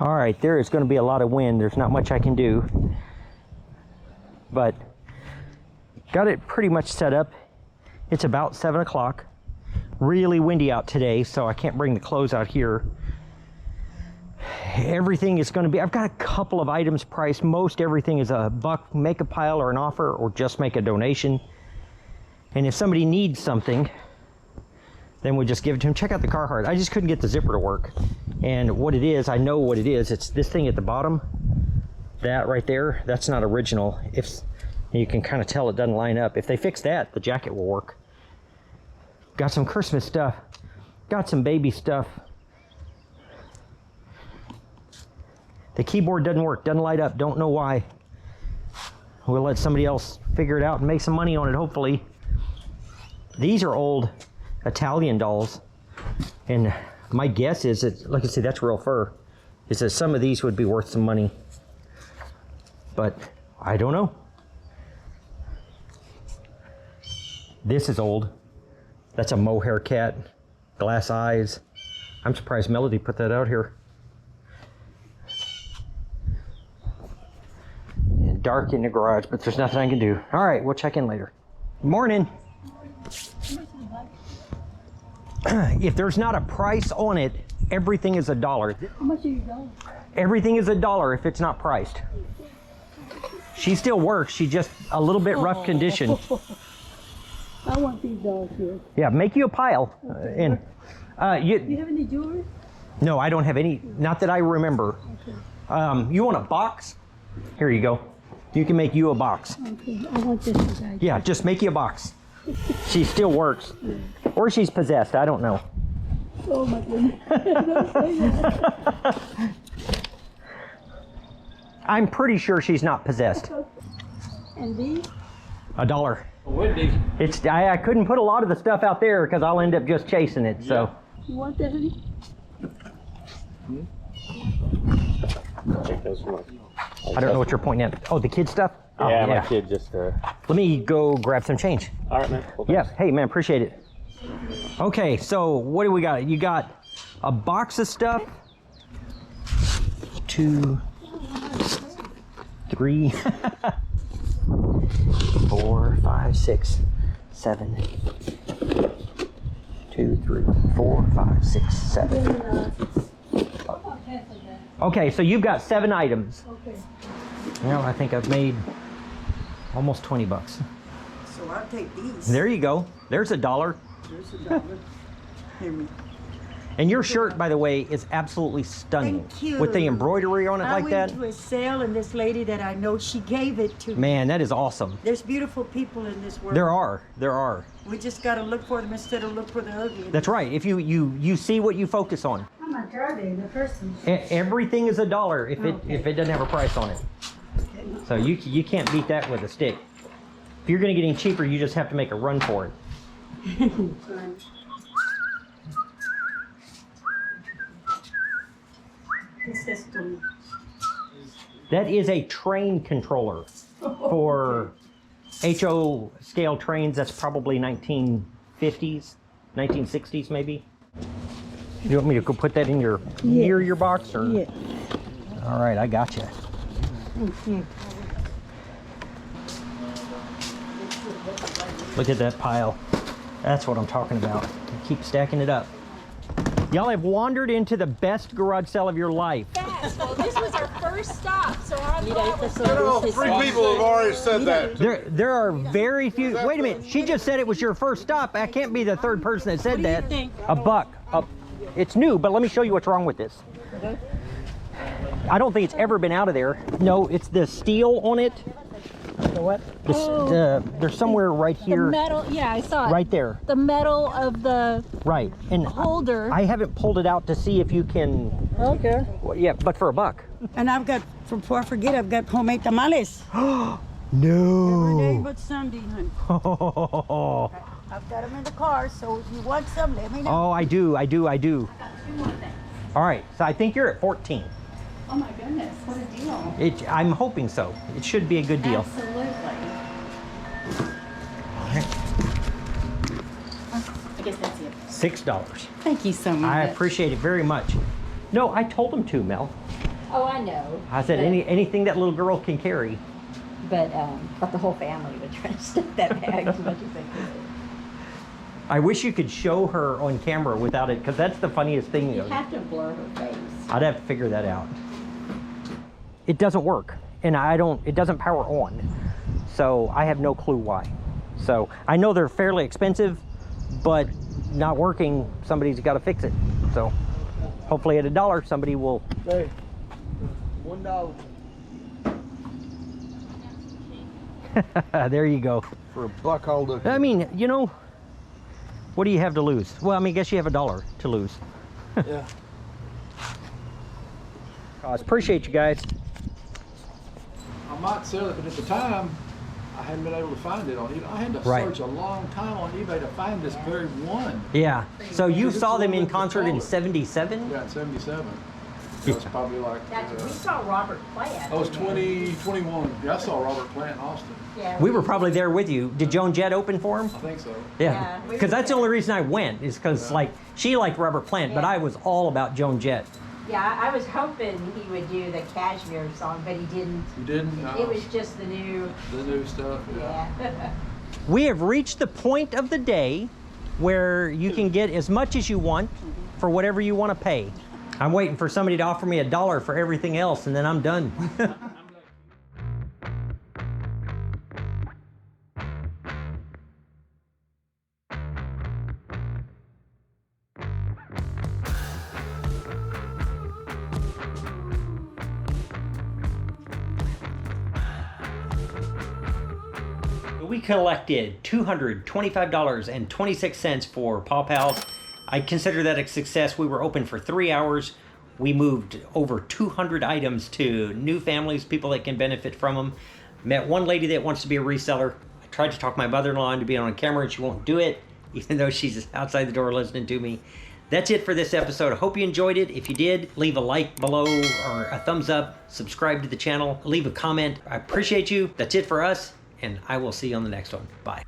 All right, there is going to be a lot of wind. There's not much I can do, but got it pretty much set up. It's about 7 o'clock. Really windy out today, so I can't bring the clothes out here. Everything is going to be, I've got a couple of items priced. Most everything is $1, make a pile or an offer, or just make a donation. And if somebody needs something, then we just give it to them. Check out the Carhartt. I just couldn't get the zipper to work. And what it is, I know what it is. It's this thing at the bottom. That right there, that's not original. If you can kind of tell it doesn't line up. If they fix that, the jacket will work. Got some Christmas stuff. Got some baby stuff. The keyboard doesn't work, doesn't light up, don't know why. We'll let somebody else figure it out and make some money on it, hopefully. These are old Italian dolls. And my guess is that, like I said, that's real fur, is that some of these would be worth some money. But I don't know. This is old. That's a mohair cat, glass eyes. I'm surprised Melody put that out here. And dark in the garage, but there's nothing I can do. All right, we'll check in later. Morning. If there's not a price on it, everything is $1. How much are you doing? Everything is $1 if it's not priced. She still works, she's just a little bit rough condition. I want these dolls here. Yeah, make you a pile. Okay. And Do you have any jewelry? no, I don't have any, not that I remember. Okay. You want a box? Here you go. You can make you a box. Okay, I want this guy. Yeah, just make you a box. She still works. Or she's possessed, I don't know. Oh my goodness. Don't say that. I'm pretty sure she's not possessed. And these? $1. Windy. It's I couldn't put a lot of the stuff out there because I'll end up just chasing it. So You want that, honey? Check those ones. I don't know what you're pointing at. Oh, the kid stuff? Oh, Yeah, my kid just. Let me go grab some change. All right, man. Well, Yeah, hey man, appreciate it. Okay, so what do we got? You got a box of stuff. 2, 3, 4, 5, 6, 7. 2, 3, 4, 5, 6, 7. Okay, so you've got 7 items. Okay. Well, I think I've made almost $20. So I'll take these. There you go. There's $1. There's $1. Hear me. And your shirt, by the way, is absolutely stunning. Thank you. With the embroidery on it I like that. went to a sale and this lady that I know, she gave it to me. Man, that is awesome. There's beautiful people in this world. There are. We just got to look for them instead of look for the ugly. That's right. If you see what you focus on. How much are they, the first one? Everything is $1 if Okay. it doesn't have a price on it. So you can't beat that with a stick. If you're going to get any cheaper, you just have to make a run for it. That is a train controller for HO scale trains. That's probably 1950s, 1960s maybe. You want me to go put that in your near your box or? Yeah. All right, I got you. Look at that pile. That's what I'm talking about. Keep stacking it up. Y'all have wandered into the best garage sale of your life. Yes, well, this was our first stop, so I'm glad we're Three people have already said that. There are very few. Wait a minute. She just said it was your first stop. I can't be the third person that said that. A buck. It's new, but let me show you what's wrong with this. I don't think it's ever been out of there. No, it's the steel on it. The what? There's somewhere right the here. metal. Yeah, I saw it. Right there. The metal of the Right. And holder. I haven't pulled it out to see if you can. Okay. Well, yeah, but for $1. And I've got, before I forget, I've got homemade tamales. Every day No. but Sunday, honey. Oh, I've got them in the car, so if you want some, let me know. I do. All right, so I think you're at 14. Oh my goodness, what a deal. I'm hoping so. It should be a good deal. Absolutely. All right. I guess that's it. $6. Thank you so much. I appreciate it very much. No, I told him to, Mel. Oh, I know. I said but, anything that little girl can carry. But the whole family would try to stuff that bag as much as they could. I wish you could show her on camera without it, because that's the funniest thing. You have to blur her face. I'd have to figure that out. It doesn't work, and it doesn't power on. So I have no clue why. So I know they're fairly expensive, but not working, somebody's got to fix it. So hopefully at $1, somebody will. Hey, $1. There you go. For a buck holder. I mean, you know, what do you have to lose? Well, I mean, I guess you have $1 to lose. Yeah. I appreciate you guys. I might sell it, but at the time, I hadn't been able to find it on eBay. I had to Right. search a long time on eBay to find this very one. Yeah. So you Because it's saw a them little in bit concert in taller. '77? Yeah, in 77. That was probably like, We saw Robert Plant. I was 20, 21. Yeah, I saw Robert Plant in Austin. Yeah, We were probably there with you. Did Joan Jett open for him? I think so. Yeah. Yeah, we Because were that's the there. only reason I went, is because like she liked Robert Plant, but Yeah. I was all about Joan Jett. Yeah, I was hoping he would do the Cashmere song, but he didn't. You didn't? No. It was just the new, The new stuff, yeah. yeah. We have reached the point of the day where you can get as much as you want for whatever you want to pay. I'm waiting for somebody to offer me $1 for everything else, and then I'm done. We collected $225.26 for Paw Pals. I consider that a success. We were open for 3 hours. We moved over 200 items to new families, people that can benefit from them. Met one lady that wants to be a reseller. I tried to talk my mother-in-law into being on camera, and she won't do it, even though she's outside the door listening to me. That's it for this episode. I hope you enjoyed it. If you did, leave a like below or a thumbs up. Subscribe to the channel. Leave a comment. I appreciate you. That's it for us, and I will see you on the next one. Bye.